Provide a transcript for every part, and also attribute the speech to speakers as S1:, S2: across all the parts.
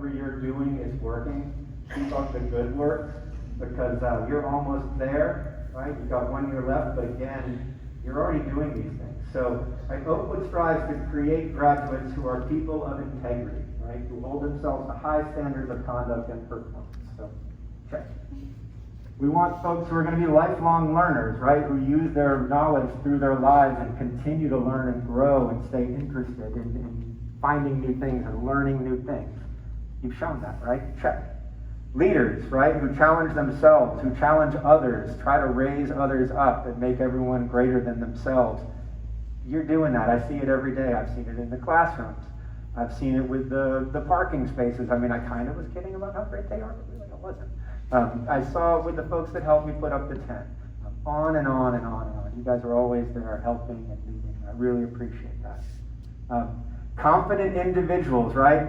S1: whatever you're doing is working. Keep up the good work, because you're almost there, right? You've got 1 year left, but again, you're already doing these things. So Oakwood strives to create graduates who are people of integrity, right? Who hold themselves to high standards of conduct and performance. So, check. We want folks who are going to be lifelong learners, right? Who use their knowledge through their lives and continue to learn and grow and stay interested in finding new things and learning new things. You've shown that, right? Check. Leaders, right? Who challenge themselves, who challenge others, try to raise others up and make everyone greater than themselves. You're doing that. I see it every day. I've seen it in the classrooms. I've seen it with the parking spaces. I mean, I kind of was kidding about how great they are, but really I wasn't. I saw it with the folks that helped me put up the tent. On and on and on and on. You guys are always there helping and leading. I really appreciate that. Confident individuals, right?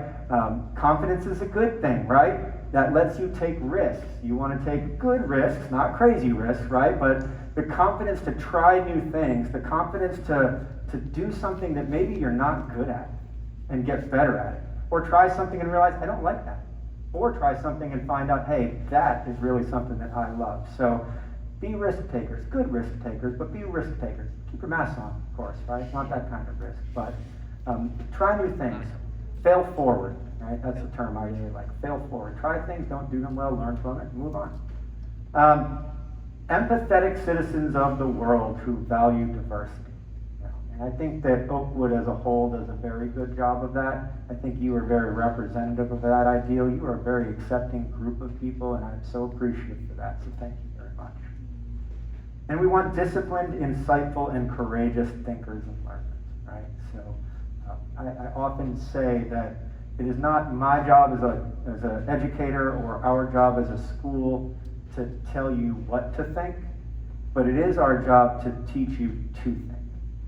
S1: Confidence is a good thing, right? That lets you take risks. You want to take good risks, not crazy risks, right? But the confidence to try new things, the confidence to do something that maybe you're not good at and get better at it. Or try something and realize, I don't like that. Or try something and find out, hey, that is really something that I love. So be risk takers, good risk takers, but be risk takers. Keep your mask on, of course, right? Not that kind of risk, but try new things. Fail forward, right? That's a term I really like. Fail forward. Try things, don't do them well, learn from it, and move on. Empathetic citizens of the world who value diversity. And I think that Oakwood as a whole does a very good job of that. I think you are very representative of that ideal. You are a very accepting group of people, and I'm so appreciative for that, so thank you very much. And we want disciplined, insightful, and courageous thinkers and learners, right? So I often say that it is not my job as an educator or our job as a school to tell you what to think, but it is our job to teach you to think.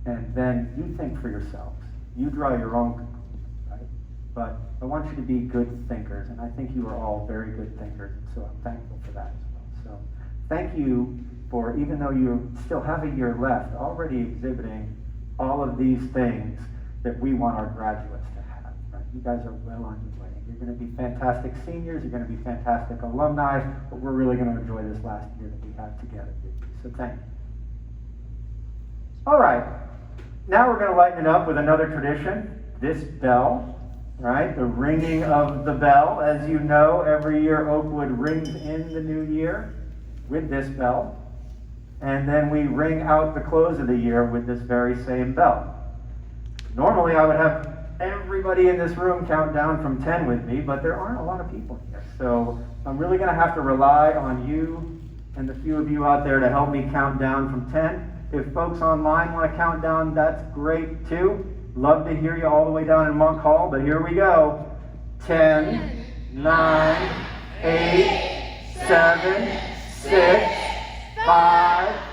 S1: And then you think for yourselves. You draw your own conclusions, right? But I want you to be good thinkers, and I think you are all very good thinkers, and so I'm thankful for that as well. So thank you for, even though you still have a year left, already exhibiting all of these things that we want our graduates to have, right? You guys are well on your way. You're going to be fantastic seniors, you're going to be fantastic alumni, but we're really going to enjoy this last year that we have together with you. So thank you. All right. Now we're going to lighten it up with another tradition, this bell, right? The ringing of the bell. As you know, every year Oakwood rings in the new year with this bell. And then we ring out the close of the year with this very same bell. Normally I would have everybody in this room count down from 10 with me, but there aren't a lot of people here. So I'm really going to have to rely on you and the few of you out there to help me count down from 10. If folks online want to count down, that's great too. Love to hear you all the way down in Monk Hall, but here we go. 10, 9, 8, 7, 6, 5,